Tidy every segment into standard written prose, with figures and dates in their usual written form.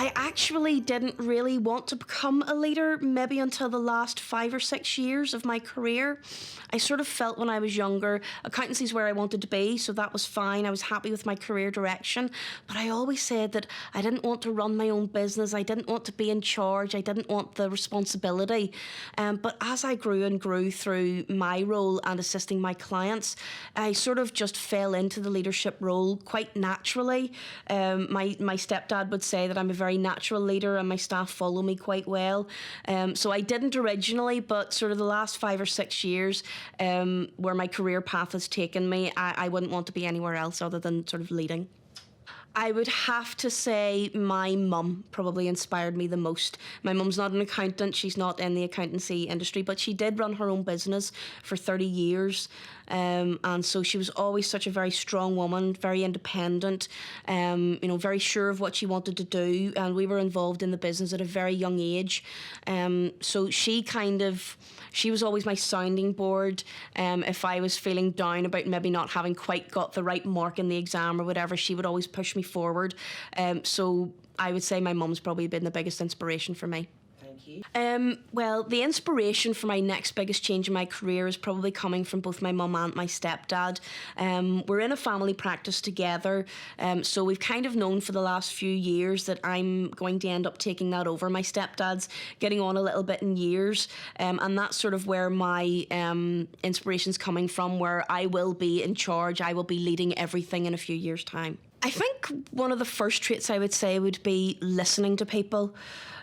I actually didn't really want to become a leader maybe until the last 5 or 6 years of my career. I sort of felt when I was younger, accountancy is where I wanted to be, so that was fine. I was happy with my career direction, but I always said that I didn't want to run my own business. I didn't want to be in charge. I didn't want the responsibility. But as I grew and grew through my role and assisting my clients, I sort of just fell into the leadership role quite naturally. My stepdad would say that I'm a very natural leader and my staff follow me quite well. So I didn't originally, but sort of the last 5 or 6 years where my career path has taken me, I wouldn't want to be anywhere else other than sort of leading. I would have to say my mum probably inspired me the most. My mum's not an accountant, she's not in the accountancy industry, but she did run her own business for 30 years. And so she was always such a very strong woman, very independent, very sure of what she wanted to do. And we were involved in the business at a very young age. So she was always my sounding board. If I was feeling down about maybe not having quite got the right mark in the exam or whatever, she would always push me forward. So I would say my mum's probably been the biggest inspiration for me. Thank you. Well, the inspiration for my next biggest change in my career is probably coming from both my mum and my stepdad. We're in a family practice together, so we've kind of known for the last few years that I'm going to end up taking that over. My stepdad's getting on a little bit in years, and that's sort of where my inspiration's coming from, where I will be in charge, I will be leading everything in a few years' time. I think one of the first traits I would say would be listening to people.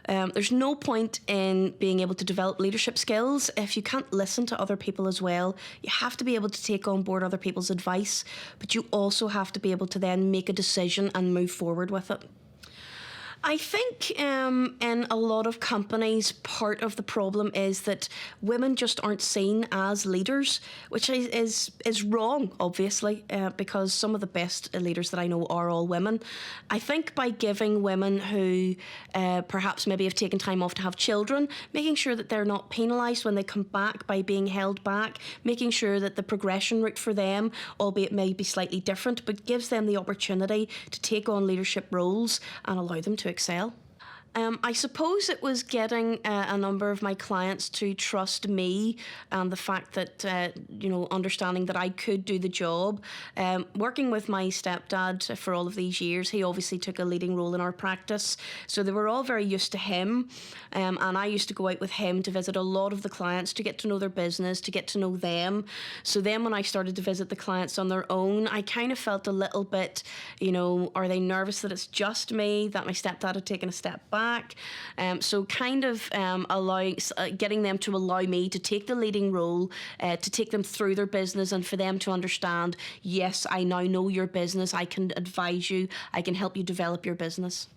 There's no point in being able to develop leadership skills if you can't listen to other people as well. You have to be able to take on board other people's advice, but you also have to be able to then make a decision and move forward with it. I think in a lot of companies, part of the problem is that women just aren't seen as leaders, which is wrong, obviously, because some of the best leaders that I know are all women. I think by giving women who perhaps maybe have taken time off to have children, making sure that they're not penalised when they come back by being held back, making sure that the progression route for them, albeit may be slightly different, but gives them the opportunity to take on leadership roles and allow them to excel. I suppose it was getting a number of my clients to trust me and the fact that, understanding that I could do the job. Working with my stepdad for all of these years, he obviously took a leading role in our practice. So they were all very used to him. And I used to go out with him to visit a lot of the clients, to get to know their business, to get to know them. So then when I started to visit the clients on their own, I kind of felt a little bit, are they nervous that it's just me, that my stepdad had taken a step back? So kind of getting them to allow me to take the leading role, to take them through their business and for them to understand, yes, I now know your business, I can advise you, I can help you develop your business.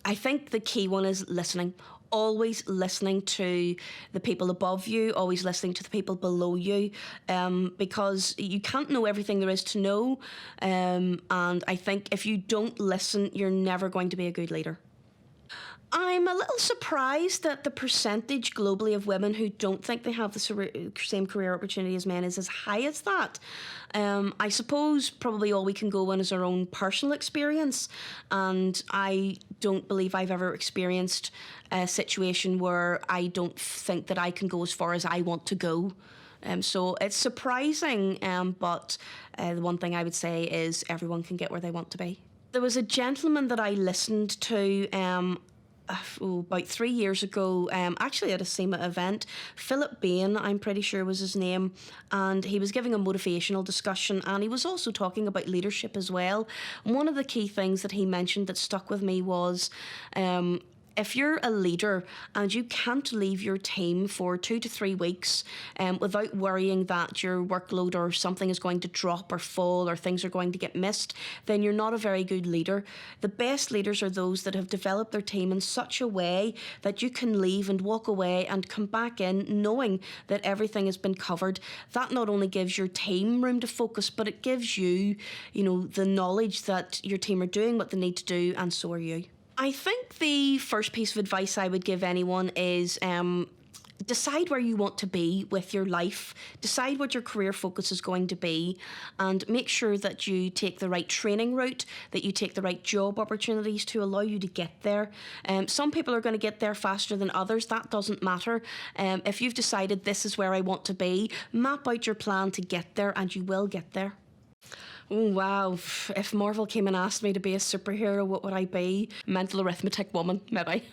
I think the key one is listening. Always listening to the people above you, always listening to the people below you, because you can't know everything there is to know. And I think if you don't listen, you're never going to be a good leader. I'm a little surprised that the percentage globally of women who don't think they have the same career opportunity as men is as high as that. I suppose probably all we can go on is our own personal experience, and I don't believe I've ever experienced a situation where I don't think that I can go as far as I want to go. So it's surprising, but the one thing I would say is everyone can get where they want to be. There was a gentleman that I listened to about 3 years ago, actually at a SEMA event. Philip Bain, I'm pretty sure was his name, and he was giving a motivational discussion, and he was also talking about leadership as well. And one of the key things that he mentioned that stuck with me was if you're a leader and you can't leave your team for 2 to 3 weeks without worrying that your workload or something is going to drop or fall or things are going to get missed, then you're not a very good leader. The best leaders are those that have developed their team in such a way that you can leave and walk away and come back in knowing that everything has been covered. That not only gives your team room to focus, but it gives you, the knowledge that your team are doing what they need to do, and so are you. I think the first piece of advice I would give anyone is decide where you want to be with your life, decide what your career focus is going to be, and make sure that you take the right training route, that you take the right job opportunities to allow you to get there. Some people are going to get there faster than others. That doesn't matter. If you've decided this is where I want to be, map out your plan to get there, and you will get there. Oh, wow. If Marvel came and asked me to be a superhero, what would I be? Mental arithmetic woman, maybe.